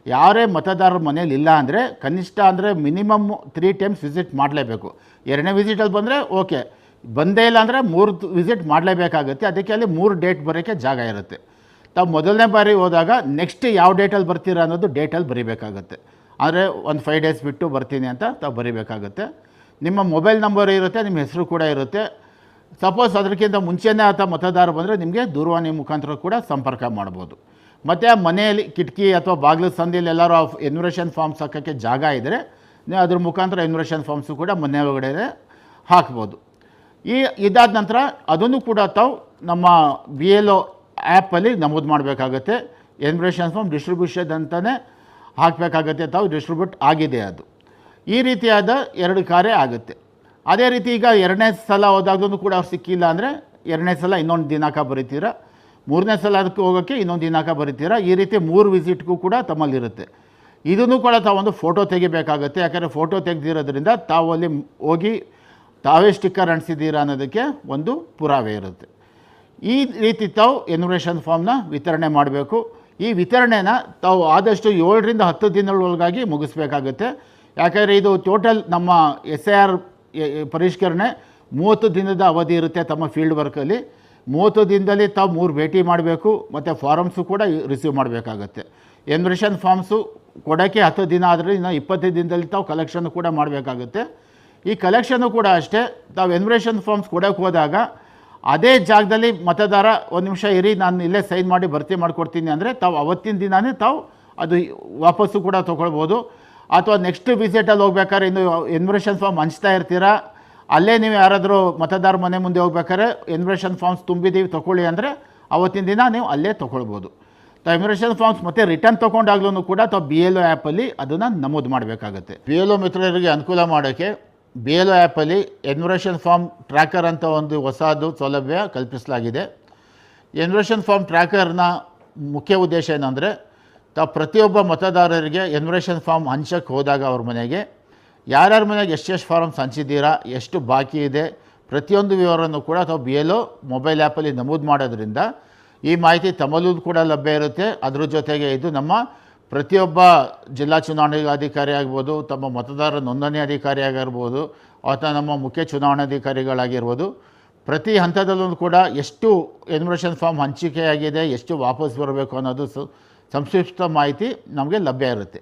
ಯಾರೇ ಮತದಾರರ ಮನೇಲಿ ಇಲ್ಲ ಅಂದರೆ ಕನಿಷ್ಠ ಅಂದರೆ ಮಿನಿಮಮ್ 3 ಟೈಮ್ಸ್ ವಿಸಿಟ್ ಮಾಡಲೇಬೇಕು. 2ನೇ ವಿಸಿಟಲ್ಲಿ ಬಂದರೆ ಓಕೆ, ಬಂದೇ ಇಲ್ಲ ಅಂದರೆ 3 ವಿಸಿಟ್ ಮಾಡಲೇಬೇಕಾಗುತ್ತೆ. ಅದಕ್ಕೆ ಅಲ್ಲಿ 3 ಡೇಟ್ ಬರೋಕ್ಕೆ ಜಾಗ ಇರುತ್ತೆ. ತಾವು ಮೊದಲನೇ ಬಾರಿ ಹೋದಾಗ ನೆಕ್ಸ್ಟ್ ಯಾವ ಡೇಟಲ್ಲಿ ಬರ್ತೀರಾ ಅನ್ನೋದು ಡೇಟಲ್ಲಿ ಬರೀಬೇಕಾಗುತ್ತೆ. ಅಂದರೆ ಒಂದು 5 ಡೇಸ್ ಬಿಟ್ಟು ಬರ್ತೀನಿ ಅಂತ ತಾವು ಬರೀಬೇಕಾಗುತ್ತೆ. ನಿಮ್ಮ ಮೊಬೈಲ್ ನಂಬರ್ ಇರುತ್ತೆ, ನಿಮ್ಮ ಹೆಸರು ಕೂಡ ಇರುತ್ತೆ. ಸಪೋಸ್ ಅದಕ್ಕಿಂತ ಮುಂಚೆನೇ ಆತ ಮತದಾರ ಬಂದರೆ ನಿಮಗೆ ದೂರವಾಣಿ ಮುಖಾಂತರ ಕೂಡ ಸಂಪರ್ಕ ಮಾಡ್ಬೋದು. ಮತ್ತು ಆ ಮನೆಯಲ್ಲಿ ಕಿಟಕಿ ಅಥವಾ ಬಾಗಿಲು ಸಂದಿಯಲ್ಲಿ ಎಲ್ಲರೂ ಎನ್ಯುಮರೇಷನ್ ಫಾರ್ಮ್ಸ್ ಹಾಕೋಕ್ಕೆ ಜಾಗ ಇದ್ದರೆ ನೀವು ಅದ್ರ ಮುಖಾಂತರ ಎನ್ಯುಮರೇಷನ್ ಫಾರ್ಮ್ಸು ಕೂಡ ಮನೆ ಒಳಗಡೆ ಹಾಕ್ಬೋದು. ಇದಾದ ನಂತರ ಅದನ್ನು ಕೂಡ ತಾವು ನಮ್ಮ BLO ಆ್ಯಪಲ್ಲಿ ನಮೂದು ಮಾಡಬೇಕಾಗತ್ತೆ. ಎನ್ಯುಮರೇಷನ್ ಫಾರ್ಮ್ ಡಿಸ್ಟ್ರಿಬ್ಯೂಷನ್ ಅಂತಲೇ ಹಾಕಬೇಕಾಗತ್ತೆ. ತಾವು ಡಿಸ್ಟ್ರಿಬ್ಯೂಟ್ ಆಗಿದೆ ಅದು. ಈ ರೀತಿಯಾದ 2 ಕಾರ್ಯ ಆಗುತ್ತೆ. ಅದೇ ರೀತಿ ಈಗ 2ನೇ ಸಲ ಹೋದಾಗೂ ಕೂಡ ಅವ್ರು ಸಿಕ್ಕಿಲ್ಲ ಅಂದರೆ 2ನೇ ಸಲ ಇನ್ನೊಂದು ದಿನಾಂಕ ಬರೀತೀರಾ, 3ನೇ ಸಲ ಅದಕ್ಕೆ ಹೋಗೋಕ್ಕೆ ಇನ್ನೊಂದು ದಿನಾಂಕ ಬರೀತೀರಾ. ಈ ರೀತಿ 3 ವಿಸಿಟ್ಗೂ ಕೂಡ ತಮ್ಮಲ್ಲಿರುತ್ತೆ. ಇದನ್ನು ಕೂಡ ತಾವೊಂದು ಫೋಟೋ ತೆಗಿಬೇಕಾಗತ್ತೆ. ಯಾಕಂದರೆ ಫೋಟೋ ತೆಗೆದಿರೋದ್ರಿಂದ ತಾವು ಅಲ್ಲಿ ಹೋಗಿ ತಾವೇ ಸ್ಟಿಕ್ಕರ್ ಅಂಟಿಸಿದ್ದೀರಾ ಅನ್ನೋದಕ್ಕೆ ಒಂದು ಪುರಾವೆ ಇರುತ್ತೆ. ಈ ರೀತಿ ತಾವು ಎನ್ಯುಮರೇಷನ್ ಫಾರ್ಮ್ನ ವಿತರಣೆ ಮಾಡಬೇಕು. ಈ ವಿತರಣೆನ ತಾವು ಆದಷ್ಟು 7 ರಿಂದ 10 ದಿನಗಳೊಳಗಾಗಿ ಮುಗಿಸ್ಬೇಕಾಗುತ್ತೆ. ಯಾಕಂದರೆ ಇದು ಟೋಟಲ್ ನಮ್ಮ SIR ಪರಿಷ್ಕರಣೆ 30 ದಿನದ ಅವಧಿ ಇರುತ್ತೆ. ತಮ್ಮ ಫೀಲ್ಡ್ ವರ್ಕಲ್ಲಿ 30 ದಿನದಲ್ಲಿ ತಾವು 3 ಭೇಟಿ ಮಾಡಬೇಕು. ಮತ್ತು ಫಾರಮ್ಸು ಕೂಡ ರಿಸೀವ್ ಮಾಡಬೇಕಾಗತ್ತೆ. ಎನ್ಯುಮರೇಷನ್ ಫಾರ್ಮ್ಸು ಕೊಡೋಕ್ಕೆ 10 ದಿನ ಆದರೆ ಇನ್ನು 25 ದಿನದಲ್ಲಿ ತಾವು ಕಲೆಕ್ಷನ್ ಕೂಡ ಮಾಡಬೇಕಾಗುತ್ತೆ. ಈ ಕಲೆಕ್ಷನ್ನು ಕೂಡ ಅಷ್ಟೇ, ತಾವು ಎನ್ಯುಮರೇಷನ್ ಫಾರ್ಮ್ಸ್ ಕೊಡೋಕ್ಕೆ ಹೋದಾಗ ಅದೇ ಜಾಗದಲ್ಲಿ ಮತದಾರ ಒಂದು ನಿಮಿಷ ಇರಿ, ನಾನು ಇಲ್ಲೇ ಸೈನ್ ಮಾಡಿ ಭರ್ತಿ ಮಾಡಿಕೊಡ್ತೀನಿ ಅಂದರೆ ತಾವು ಅವತ್ತಿನ ದಿನವೇ ತಾವು ಅದು ವಾಪಸ್ಸು ಕೂಡ ತೊಗೊಳ್ಬೋದು. ಅಥವಾ ನೆಕ್ಸ್ಟ್ ವಿಸಿಟಲ್ಲಿ ಹೋಗ್ಬೇಕಾದ್ರೆ ಇನ್ನು ಎನ್ಯುಮರೇಷನ್ ಫಾರ್ಮ್ ಹಂಚ್ತಾ ಇರ್ತೀರಾ, ಅಲ್ಲೇ ನೀವು ಯಾರಾದರೂ ಮತದಾರ ಮನೆ ಮುಂದೆ ಹೋಗ್ಬೇಕಾದ್ರೆ ಎನ್ಯುಮರೇಷನ್ ಫಾರ್ಮ್ಸ್ ತುಂಬಿದ್ದೀವಿ ತೊಗೊಳ್ಳಿ ಅಂದರೆ ಅವತ್ತಿನ ದಿನ ನೀವು ಅಲ್ಲೇ ತೊಗೊಳ್ಬೋದು. ತಾವು ಎನ್ಯುಮರೇಷನ್ ಫಾರ್ಮ್ಸ್ ಮತ್ತು ರಿಟರ್ನ್ ತೊಗೊಂಡಾಗ್ಲೂ ಕೂಡ ತಾವು BLO ಆ್ಯಪಲ್ಲಿ ಅದನ್ನು ನಮೂದು ಮಾಡಬೇಕಾಗತ್ತೆ. BLO ಮಿತ್ರರಿಗೆ ಅನುಕೂಲ ಮಾಡೋಕ್ಕೆ BLO ಆ್ಯಪಲ್ಲಿ ಎನ್ಯುಮರೇಷನ್ ಫಾರ್ಮ್ ಟ್ರ್ಯಾಕರ್ ಅಂತ ಒಂದು ಹೊಸದು ಸೌಲಭ್ಯ ಕಲ್ಪಿಸಲಾಗಿದೆ. ಎನ್ಯುಮರೇಷನ್ ಫಾರ್ಮ್ ಟ್ರ್ಯಾಕರ್ನ ಮುಖ್ಯ ಉದ್ದೇಶ ಏನಂದರೆ ತಾವು ಪ್ರತಿಯೊಬ್ಬ ಮತದಾರರಿಗೆ ಎನ್ಯುಮರೇಷನ್ ಫಾರ್ಮ್ ಹಂಚಕ್ಕೆ ಹೋದಾಗ ಅವ್ರ ಮನೆಗೆ ಯಾರ್ಯಾರ ಮನೆಗೆ ಎಷ್ಟೆಷ್ಟು ಫಾರ್ಮ್ಸ್ ಹಂಚಿದ್ದೀರಾ, ಎಷ್ಟು ಬಾಕಿ ಇದೆ, ಪ್ರತಿಯೊಂದು ವಿವರವನ್ನು ಕೂಡ ತಾವು BLO ಮೊಬೈಲ್ ಆ್ಯಪಲ್ಲಿ ನಮೂದು ಮಾಡೋದ್ರಿಂದ ಈ ಮಾಹಿತಿ ತಮ್ಮಲ್ಲೂ ಕೂಡ ಲಭ್ಯ ಇರುತ್ತೆ. ಅದ್ರ ಜೊತೆಗೆ ಇದು ನಮ್ಮ ಪ್ರತಿಯೊಬ್ಬ ಜಿಲ್ಲಾ ಚುನಾವಣಾಧಿಕಾರಿ ಆಗ್ಬೋದು, ತಮ್ಮ ಮತದಾರ ನೋಂದಣಿ ಅಧಿಕಾರಿ ಆಗಿರ್ಬೋದು, ಅಥವಾ ನಮ್ಮ ಮುಖ್ಯ ಚುನಾವಣಾಧಿಕಾರಿಗಳಾಗಿರ್ಬೋದು, ಪ್ರತಿ ಹಂತದಲ್ಲೂ ಕೂಡ ಎಷ್ಟು ಎನ್ಯುಮರೇಷನ್ ಫಾರ್ಮ್ ಹಂಚಿಕೆಯಾಗಿದೆ, ಎಷ್ಟು ವಾಪಸ್ ಬರಬೇಕು ಅನ್ನೋದು ಸಂಕ್ಷಿಪ್ತ ಮಾಹಿತಿ ನಮಗೆ ಲಭ್ಯ ಇರುತ್ತೆ.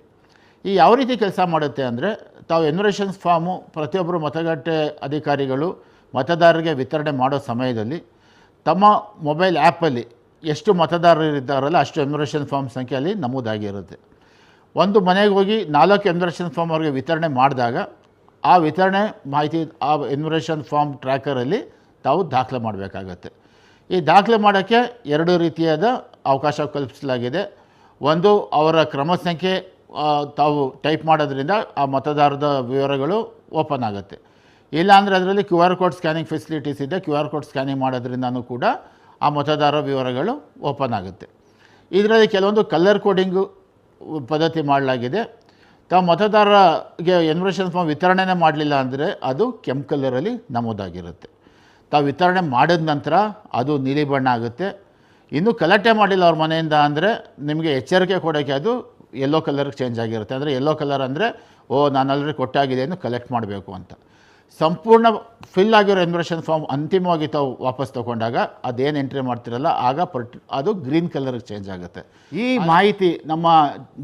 ಈ ಯಾವ ರೀತಿ ಕೆಲಸ ಮಾಡುತ್ತೆ ಅಂದರೆ ತಾವು ಎನ್ಯುಮರೇಷನ್ ಫಾರ್ಮು ಪ್ರತಿಯೊಬ್ಬರು ಮತಗಟ್ಟೆ ಅಧಿಕಾರಿಗಳು ಮತದಾರರಿಗೆ ವಿತರಣೆ ಮಾಡೋ ಸಮಯದಲ್ಲಿ ತಮ್ಮ ಮೊಬೈಲ್ ಆ್ಯಪಲ್ಲಿ ಎಷ್ಟು ಮತದಾರರಿದ್ದಾರಲ್ಲ ಅಷ್ಟು ಎನ್ಯುಮರೇಷನ್ ಫಾರ್ಮ್ ಸಂಖ್ಯೆಯಲ್ಲಿ ನಮೂದಾಗಿರುತ್ತೆ. ಒಂದು ಮನೆಗೆ ಹೋಗಿ 4 ಎನ್ಯುಮರೇಷನ್ ಫಾರ್ಮ್ ಅವ್ರಿಗೆ ವಿತರಣೆ ಮಾಡಿದಾಗ ಆ ವಿತರಣೆ ಮಾಹಿತಿ ಆ ಎನ್ಯುಮರೇಷನ್ ಫಾರ್ಮ್ ಟ್ರ್ಯಾಕರಲ್ಲಿ ತಾವು ದಾಖಲೆ ಮಾಡಬೇಕಾಗತ್ತೆ. ಈ ದಾಖಲೆ ಮಾಡೋಕ್ಕೆ 2 ರೀತಿಯಾದ ಅವಕಾಶ ಕಲ್ಪಿಸಲಾಗಿದೆ. ಒಂದು, ಅವರ ಕ್ರಮ ಸಂಖ್ಯೆ ತಾವು ಟೈಪ್ ಮಾಡೋದ್ರಿಂದ ಆ ಮತದಾರರ ವಿವರಗಳು ಓಪನ್ ಆಗುತ್ತೆ. ಇಲ್ಲಾಂದರೆ ಅದರಲ್ಲಿ QR ಕೋಡ್ ಸ್ಕ್ಯಾನಿಂಗ್ ಫೆಸಿಲಿಟೀಸ್ ಇದೆ. QR ಕೋಡ್ ಸ್ಕ್ಯಾನಿಂಗ್ ಮಾಡೋದ್ರಿಂದನೂ ಕೂಡ ಆ ಮತದಾರ ವಿವರಗಳು ಓಪನ್ ಆಗುತ್ತೆ. ಇದರಲ್ಲಿ ಕೆಲವೊಂದು ಕಲರ್ ಕೋಡಿಂಗು ಪದ್ಧತಿ ಮಾಡಲಾಗಿದೆ. ತಾವು ಮತದಾರರಿಗೆ ಎನ್ಯುಮರೇಷನ್ ಫಾರ್ಮ್ ವಿತರಣೆ ಮಾಡಲಿಲ್ಲ ಅಂದರೆ ಅದು ಕೆಂಪು ಕಲರಲ್ಲಿ ನಮೂದಾಗಿರುತ್ತೆ. ತಾವು ವಿತರಣೆ ಮಾಡಿದ ನಂತರ ಅದು ನೀಲಿ ಬಣ್ಣ ಆಗುತ್ತೆ. ಇನ್ನೂ ಕಲೆಕ್ಟೇ ಮಾಡಿಲ್ಲ ಅವ್ರ ಮನೆಯಿಂದ ಅಂದರೆ ನಿಮಗೆ ಎಚ್ಚರಿಕೆ ಕೊಡೋಕ್ಕೆ ಅದು ಯೆಲ್ಲೋ ಕಲರ್ಗೆ ಚೇಂಜ್ ಆಗಿರುತ್ತೆ. ಅಂದರೆ ಯೆಲ್ಲೋ ಕಲರ್ ಅಂದರೆ ನಾನು ಆಲ್ರೆಡಿ ಕೊಟ್ಟಾಗಿದೆ ಎಂದು ಕಲೆಕ್ಟ್ ಮಾಡಬೇಕು ಅಂತ. ಸಂಪೂರ್ಣ ಫಿಲ್ ಆಗಿರೋ ಎನ್ಯುಮರೇಷನ್ ಫಾರ್ಮ್ ಅಂತಿಮವಾಗಿ ತಾವು ವಾಪಸ್ ತೊಗೊಂಡಾಗ ಅದೇನು ಎಂಟ್ರಿ ಮಾಡ್ತಿರಲ್ಲ ಆಗ ಅದು ಗ್ರೀನ್ ಕಲರ್ಗೆ ಚೇಂಜ್ ಆಗುತ್ತೆ. ಈ ಮಾಹಿತಿ ನಮ್ಮ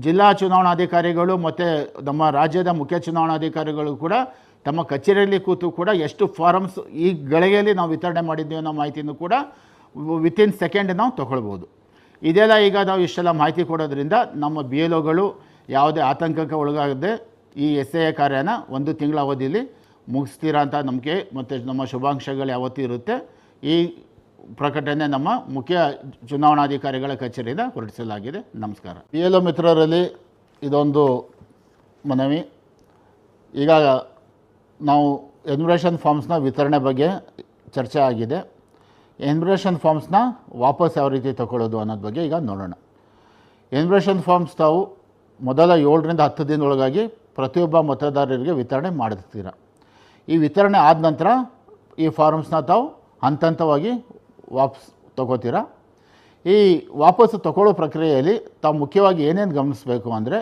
ಜಿಲ್ಲಾ ಚುನಾವಣಾಧಿಕಾರಿಗಳು ಮತ್ತು ನಮ್ಮ ರಾಜ್ಯದ ಮುಖ್ಯ ಚುನಾವಣಾಧಿಕಾರಿಗಳು ಕೂಡ ತಮ್ಮ ಕಚೇರಿಯಲ್ಲಿ ಕೂತು ಕೂಡ ಎಷ್ಟು ಫಾರಮ್ಸ್ ಈ ಗಳಿಗೆಯಲ್ಲಿ ನಾವು ವಿತರಣೆ ಮಾಡಿದ್ದೀವಿ ಅನ್ನೋ ಮಾಹಿತಿಯನ್ನು ಕೂಡ ವಿತಿನ್ ಸೆಕೆಂಡ್ ನಾವು ತೊಗೊಳ್ಬೋದು. ಇದೆಲ್ಲ ಈಗ ನಾವು ಇಷ್ಟೆಲ್ಲ ಮಾಹಿತಿ ಕೊಡೋದ್ರಿಂದ ನಮ್ಮ BLOಗಳು ಯಾವುದೇ ಆತಂಕಕ್ಕೆ ಒಳಗಾಗದೆ ಈ SIA ಕಾರ್ಯನ 1 ತಿಂಗಳ ಅವಧಿಯಲ್ಲಿ ಮುಗಿಸ್ತೀರಾ ಅಂತ ನಂಬಿಕೆ ಮತ್ತು ನಮ್ಮ ಶುಭಾಂಶಗಳು ಯಾವತ್ತೂ ಇರುತ್ತೆ. ಈ ಪ್ರಕಟಣೆ ನಮ್ಮ ಮುಖ್ಯ ಚುನಾವಣಾಧಿಕಾರಿಗಳ ಕಚೇರಿಯಿಂದ ಹೊರಡಿಸಲಾಗಿದೆ. ನಮಸ್ಕಾರ. BLO ಮಿತ್ರರಲ್ಲಿ ಇದೊಂದು ಮನವಿ. ಈಗ ನಾವು ಎನ್ಯುಮರೇಷನ್ ಫಾರ್ಮ್ಸ್ನ ವಿತರಣೆ ಬಗ್ಗೆ ಚರ್ಚೆ ಆಗಿದೆ. ಎನ್ಯುಮರೇಷನ್ ಫಾರ್ಮ್ಸ್ನ ವಾಪಸ್ ಯಾವ ರೀತಿ ತಗೊಳ್ಳೋದು ಅನ್ನೋದ್ರ ಬಗ್ಗೆ ಈಗ ನೋಡೋಣ. ಎನ್ಯುಮರೇಷನ್ ಫಾರ್ಮ್ಸ್ ತಾವು ಮೊದಲ 7ರಿಂದ 10 ದಿನದೊಳಗಾಗಿ ಪ್ರತಿಯೊಬ್ಬ ಮತದಾರರಿಗೆ ವಿತರಣೆ ಮಾಡಿರ್ತೀರ. ಈ ವಿತರಣೆ ಆದ ನಂತರ ಈ ಫಾರ್ಮ್ಸ್ನ ತಾವು ಹಂತ ಹಂತವಾಗಿ ವಾಪಸ್ ತೊಗೋತೀರ. ಈ ವಾಪಸ್ಸು ತಗೊಳ್ಳೋ ಪ್ರಕ್ರಿಯೆಯಲ್ಲಿ ತಾವು ಮುಖ್ಯವಾಗಿ ಏನೇನು ಗಮನಿಸಬೇಕು ಅಂದರೆ,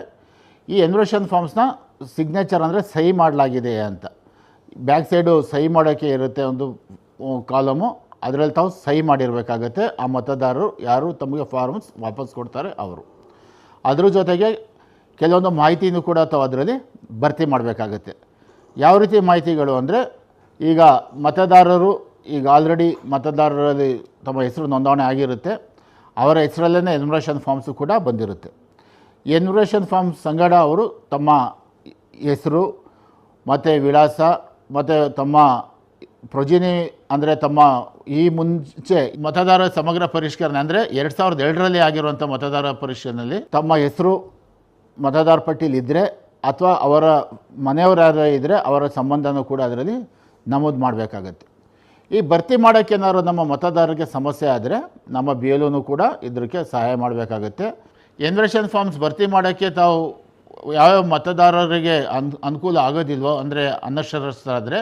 ಈ ಎನ್ಯುಮರೇಷನ್ ಫಾರ್ಮ್ಸ್ನ ಸಿಗ್ನೇಚರ್ ಅಂದರೆ ಸಹಿ ಮಾಡಲಾಗಿದೆ ಅಂತ. ಬ್ಯಾಕ್ ಸೈಡು ಸಹಿ ಮಾಡೋಕ್ಕೆ ಇರುತ್ತೆ ಒಂದು ಕಾಲಮು, ಅದರಲ್ಲಿ ತಾವು ಸಹಿ ಮಾಡಿರಬೇಕಾಗತ್ತೆ. ಆ ಮತದಾರರು ಯಾರು ತಮಗೆ ಫಾರ್ಮ್ಸ್ ವಾಪಸ್ ಕೊಡ್ತಾರೆ ಅವರು. ಅದ್ರ ಜೊತೆಗೆ ಕೆಲವೊಂದು ಮಾಹಿತಿನೂ ಕೂಡ ತಾವು ಅದರಲ್ಲಿ ಭರ್ತಿ ಮಾಡಬೇಕಾಗತ್ತೆ. ಯಾವ ರೀತಿ ಮಾಹಿತಿಗಳು ಅಂದರೆ, ಈಗ ಮತದಾರರು ಈಗ ಆಲ್ರೆಡಿ ಮತದಾರರಲ್ಲಿ ತಮ್ಮ ಹೆಸರು ನೋಂದಣಿ ಆಗಿರುತ್ತೆ, ಅವರ ಹೆಸರಲ್ಲೇ ಎನ್ಯುಮರೇಷನ್ ಫಾರ್ಮ್ಸು ಕೂಡ ಬಂದಿರುತ್ತೆ. ಎನ್ಯುಮರೇಷನ್ ಫಾರ್ಮ್ಸ್ ಸಂಗಡ ಅವರು ತಮ್ಮ ಹೆಸರು ಮತ್ತು ವಿಳಾಸ ಮತ್ತು ತಮ್ಮ ಪ್ರೊಜಿನಿ ಅಂದರೆ ತಮ್ಮ ಈ ಮುಂಚೆ ಮತದಾರ ಸಮಗ್ರ ಪರಿಷ್ಕರಣೆ ಅಂದರೆ 2002ರಲ್ಲಿ ಆಗಿರುವಂಥ ಮತದಾರ ಪರಿಷ್ಕರಣೆಯಲ್ಲಿ ತಮ್ಮ ಹೆಸರು ಮತದಾರ ಪಟ್ಟಿಲಿ ಇದ್ದರೆ ಅಥವಾ ಅವರ ಮನೆಯವರು ಯಾರು ಇದ್ದರೆ ಅವರ ಸಂಬಂಧನೂ ಕೂಡ ಅದರಲ್ಲಿ ನಮೂದು ಮಾಡಬೇಕಾಗತ್ತೆ. ಈ ಭರ್ತಿ ಮಾಡೋಕ್ಕೇನಾದ್ರು ನಮ್ಮ ಮತದಾರರಿಗೆ ಸಮಸ್ಯೆ ಆದರೆ ನಮ್ಮ BLOನೂ ಕೂಡ ಇದಕ್ಕೆ ಸಹಾಯ ಮಾಡಬೇಕಾಗತ್ತೆ. ಎನ್ಯುಮರೇಷನ್ ಫಾರ್ಮ್ಸ್ ಭರ್ತಿ ಮಾಡೋಕ್ಕೆ ತಾವು ಯಾವ್ಯಾವ ಮತದಾರರಿಗೆ ಅನುಕೂಲ ಆಗೋದಿಲ್ವೋ ಅಂದರೆ ಅನಕ್ಷರಸ್ಥರಾದರೆ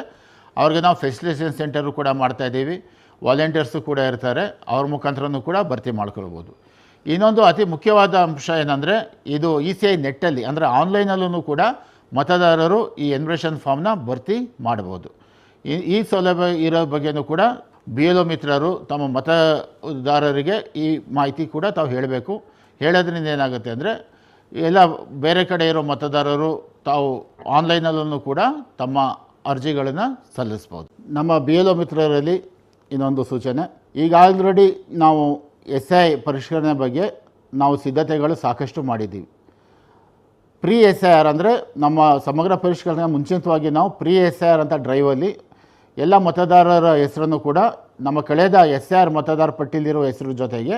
ಅವ್ರಿಗೆ ನಾವು ಫೆಸಿಲಿಟೇಷನ್ ಸೆಂಟರು ಕೂಡ ಮಾಡ್ತಾಯಿದ್ದೀವಿ. ವಾಲಂಟಿಯರ್ಸು ಕೂಡ ಇರ್ತಾರೆ, ಅವ್ರ ಮುಖಾಂತರನೂ ಕೂಡ ಭರ್ತಿ ಮಾಡ್ಕೊಳ್ಬೋದು. ಇನ್ನೊಂದು ಅತಿ ಮುಖ್ಯವಾದ ಅಂಶ ಏನಂದರೆ, ಇದು ECI ನೆಟ್ಟಲ್ಲಿ ಅಂದರೆ ಆನ್ಲೈನಲ್ಲೂ ಕೂಡ ಮತದಾರರು ಈ ಎನ್ಯುಮರೇಷನ್ ಫಾರ್ಮ್ನ ಭರ್ತಿ ಮಾಡ್ಬೋದು. ಈ ಸೌಲಭ್ಯ ಇರೋ ಬಗ್ಗೆಯೂ ಕೂಡ BLO ಮಿತ್ರರು ತಮ್ಮ ಮತದಾರರಿಗೆ ಈ ಮಾಹಿತಿ ಕೂಡ ತಾವು ಹೇಳಬೇಕು. ಹೇಳೋದ್ರಿಂದ ಏನಾಗುತ್ತೆ ಅಂದರೆ, ಎಲ್ಲ ಬೇರೆ ಕಡೆ ಇರೋ ಮತದಾರರು ತಾವು ಆನ್ಲೈನಲ್ಲೂ ಕೂಡ ತಮ್ಮ ಅರ್ಜಿಗಳನ್ನು ಸಲ್ಲಿಸ್ಬೋದು. ನಮ್ಮ BLO ಮಿತ್ರರಲ್ಲಿ ಇನ್ನೊಂದು ಸೂಚನೆ, ಈಗ ಆಲ್ರೆಡಿ ನಾವು SI ಪರಿಷ್ಕರಣೆ ಬಗ್ಗೆ ನಾವು ಸಿದ್ಧತೆಗಳು ಸಾಕಷ್ಟು ಮಾಡಿದ್ದೀವಿ. ಪ್ರೀ SIR ಅಂದರೆ ನಮ್ಮ ಸಮಗ್ರ ಪರಿಷ್ಕರಣೆ ಮುಂಚಿತವಾಗಿ ನಾವು ಪ್ರೀ SIR ಅಂತ ಡ್ರೈವಲ್ಲಿ ಎಲ್ಲ ಮತದಾರರ ಹೆಸರನ್ನು ಕೂಡ ನಮ್ಮ ಕಳೆದ SIR ಮತದಾರ ಪಟ್ಟಿಲಿರೋ ಹೆಸರು ಜೊತೆಗೆ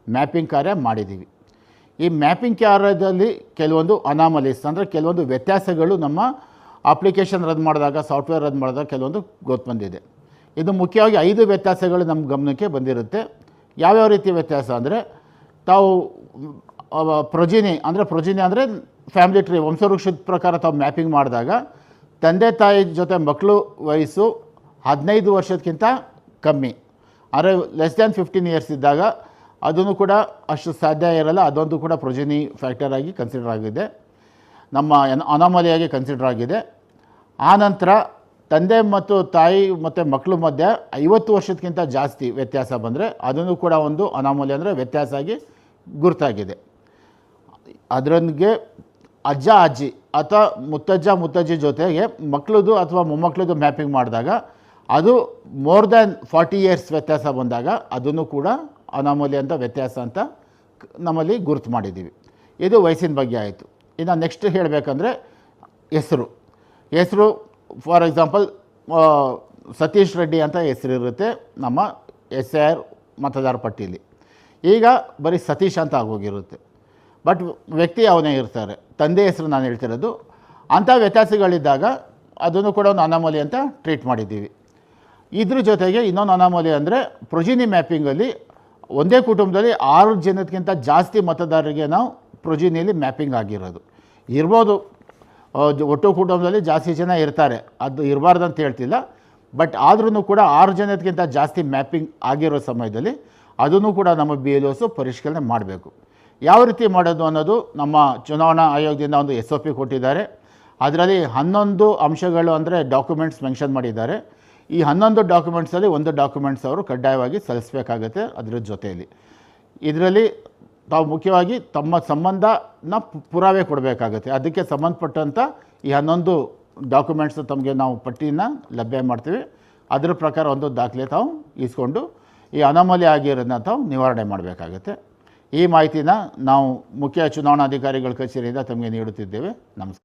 ಮ್ಯಾಪಿಂಗ್ ಕಾರ್ಯ ಮಾಡಿದ್ದೀವಿ. ಈ ಮ್ಯಾಪಿಂಗ್ ಕಾರ್ಯದಲ್ಲಿ ಕೆಲವೊಂದು ಅನಾಮಲೀಸ್ ಅಂದರೆ ಕೆಲವೊಂದು ವ್ಯತ್ಯಾಸಗಳು ನಮ್ಮ ಅಪ್ಲಿಕೇಶನ್ ರದ್ದು ಮಾಡಿದಾಗ, ಸಾಫ್ಟ್ವೇರ್ ರದ್ದು ಮಾಡಿದಾಗ ಕೆಲವೊಂದು ಗೊತ್ತು ಬಂದಿದೆ. ಇದು ಮುಖ್ಯವಾಗಿ 5 ವ್ಯತ್ಯಾಸಗಳು ನಮ್ಮ ಗಮನಕ್ಕೆ ಬಂದಿರುತ್ತೆ. ಯಾವ್ಯಾವ ರೀತಿ ವ್ಯತ್ಯಾಸ ಅಂದರೆ, ತಾವು ಪ್ರೊಜಿನಿ ಅಂದರೆ ಫ್ಯಾಮಿಲಿ ಟ್ರೀ ವಂಶವೃಕ್ಷದ ಪ್ರಕಾರ ತಾವು ಮ್ಯಾಪಿಂಗ್ ಮಾಡಿದಾಗ ತಂದೆ ತಾಯಿ ಜೊತೆ ಮಕ್ಕಳು ವಯಸ್ಸು 15 ವರ್ಷಕ್ಕಿಂತ ಕಮ್ಮಿ ಅಂದರೆ ಲೆಸ್ ದ್ಯಾನ್ 15 ಇಯರ್ಸ್ ಇದ್ದಾಗ ಅದನ್ನು ಕೂಡ ಅಷ್ಟು ಸಾಧ್ಯ ಇರಲ್ಲ. ಅದೊಂದು ಕೂಡ ಪ್ರೊಜಿನಿ ಫ್ಯಾಕ್ಟರ್ ಆಗಿ ಕನ್ಸಿಡರ್ ಆಗಿದೆ, ನಮ್ಮ ಅನಾಮಲಿಯಾಗಿ ಕನ್ಸಿಡರ್ ಆಗಿದೆ. ಆನಂತರ ತಂದೆ ಮತ್ತು ತಾಯಿ ಮತ್ತು ಮಕ್ಕಳು ಮಧ್ಯೆ 50 ವರ್ಷಕ್ಕಿಂತ ಜಾಸ್ತಿ ವ್ಯತ್ಯಾಸ ಬಂದರೆ ಅದನ್ನು ಕೂಡ ಒಂದು ಅನಾಮಲಿ ಅಂದರೆ ವ್ಯತ್ಯಾಸ ಆಗಿ ಗುರುತಾಗಿದೆ. ಅದರೊಂದಿಗೆ ಅಜ್ಜ ಅಜ್ಜಿ ಅಥವಾ ಮುತ್ತಜ್ಜಿ ಜೊತೆಗೆ ಮಕ್ಕಳದು ಅಥವಾ ಮೊಮ್ಮಕ್ಕಳದು ಮ್ಯಾಪಿಂಗ್ ಮಾಡಿದಾಗ ಅದು ಮೋರ್ ದ್ಯಾನ್ 40 ಇಯರ್ಸ್ ವ್ಯತ್ಯಾಸ ಬಂದಾಗ ಅದನ್ನು ಕೂಡ ಅನಾಮಲಿ ಅಂತ ವ್ಯತ್ಯಾಸ ಅಂತ ನಮ್ಮಲ್ಲಿ ಗುರುತು ಮಾಡಿದ್ದೀವಿ. ಇದು ವಯಸ್ಸಿನ ಬಗ್ಗೆ ಆಯಿತು. ಇನ್ನು ನೆಕ್ಸ್ಟ್ ಹೇಳಬೇಕಂದ್ರೆ ಹೆಸರು ಫಾರ್ ಎಕ್ಸಾಂಪಲ್ ಸತೀಶ್ ರೆಡ್ಡಿ ಅಂತ ಹೆಸರಿರುತ್ತೆ ನಮ್ಮ SIR ಮತದಾರ ಪಟ್ಟಿಲಿ. ಈಗ ಬರೀ ಸತೀಶ್ ಅಂತ ಆಗೋಗಿರುತ್ತೆ, ಬಟ್ ವ್ಯಕ್ತಿ ಅವನೇ ಇರ್ತಾರೆ, ತಂದೆ ಹೆಸರು ನಾನು ಹೇಳ್ತಿರೋದು. ಅಂಥ ವ್ಯತ್ಯಾಸಗಳಿದ್ದಾಗ ಅದನ್ನು ಕೂಡ ಒಂದು ಅನಾಮಲಿ ಅಂತ ಟ್ರೀಟ್ ಮಾಡಿದ್ದೀವಿ. ಇದ್ರ ಜೊತೆಗೆ ಇನ್ನೊಂದು ಅನಾಮಲಿ ಅಂದರೆ ಪ್ರೊಜಿನಿ ಮ್ಯಾಪಿಂಗಲ್ಲಿ ಒಂದೇ ಕುಟುಂಬದಲ್ಲಿ 6 ಜನಕ್ಕಿಂತ ಜಾಸ್ತಿ ಮತದಾರರಿಗೆ ನಾವು ಪ್ರೊಜಿನಿಯಲ್ಲಿ ಮ್ಯಾಪಿಂಗ್ ಆಗಿರೋದು ಇರ್ಬೋದು. ಒಟ್ಟು ಕುಟುಂಬದಲ್ಲಿ ಜಾಸ್ತಿ ಜನ ಇರ್ತಾರೆ, ಅದು ಇರಬಾರ್ದು ಅಂತ ಹೇಳ್ತಿಲ್ಲ, ಬಟ್ ಆದ್ರೂ ಕೂಡ 6 ಜನಕ್ಕಿಂತ ಜಾಸ್ತಿ ಮ್ಯಾಪಿಂಗ್ ಆಗಿರೋ ಸಮಯದಲ್ಲಿ ಅದನ್ನು ಕೂಡ ನಮ್ಮ BLOಸ್ ಪರಿಷ್ಕರಣೆ ಮಾಡಬೇಕು. ಯಾವ ರೀತಿ ಮಾಡೋದು ಅನ್ನೋದು ನಮ್ಮ ಚುನಾವಣಾ ಆಯೋಗದಿಂದ ಒಂದು SOP ಕೊಟ್ಟಿದ್ದಾರೆ. ಅದರಲ್ಲಿ 11 ಅಂಶಗಳು ಅಂದರೆ ಡಾಕ್ಯುಮೆಂಟ್ಸ್ ಮೆನ್ಷನ್ ಮಾಡಿದ್ದಾರೆ. ಈ 11 ಡಾಕ್ಯುಮೆಂಟ್ಸಲ್ಲಿ ಒಂದು ಡಾಕ್ಯುಮೆಂಟ್ಸ್ ಅವರು ಕಡ್ಡಾಯವಾಗಿ ಸಲ್ಲಿಸಬೇಕಾಗತ್ತೆ. ಅದರ ಜೊತೆಯಲ್ಲಿ ಇದರಲ್ಲಿ ತಾವು ಮುಖ್ಯವಾಗಿ ತಮ್ಮ ಸಂಬಂಧನ ಪುರಾವೆ ಕೊಡಬೇಕಾಗತ್ತೆ. ಅದಕ್ಕೆ ಸಂಬಂಧಪಟ್ಟಂಥ ಈ 11 ಡಾಕ್ಯುಮೆಂಟ್ಸ್ ತಮಗೆ ನಾವು ಪಟ್ಟಿನ ಲಭ್ಯ ಮಾಡ್ತೀವಿ. ಅದರ ಪ್ರಕಾರ ಒಂದು ದಾಖಲೆ ತಾವು ಇಸ್ಕೊಂಡು ಈ ಅನಾಮಲಿ ಆಗಿರೋದನ್ನ ತಾವು ನಿವಾರಣೆ ಮಾಡಬೇಕಾಗತ್ತೆ. ಈ ಮಾಹಿತಿನ ನಾವು ಮುಖ್ಯ ಚುನಾವಣಾಧಿಕಾರಿಗಳ ಕಚೇರಿಯಿಂದ ತಮಗೆ ನೀಡುತ್ತಿದ್ದೇವೆ. ನಮಸ್ಕಾರ.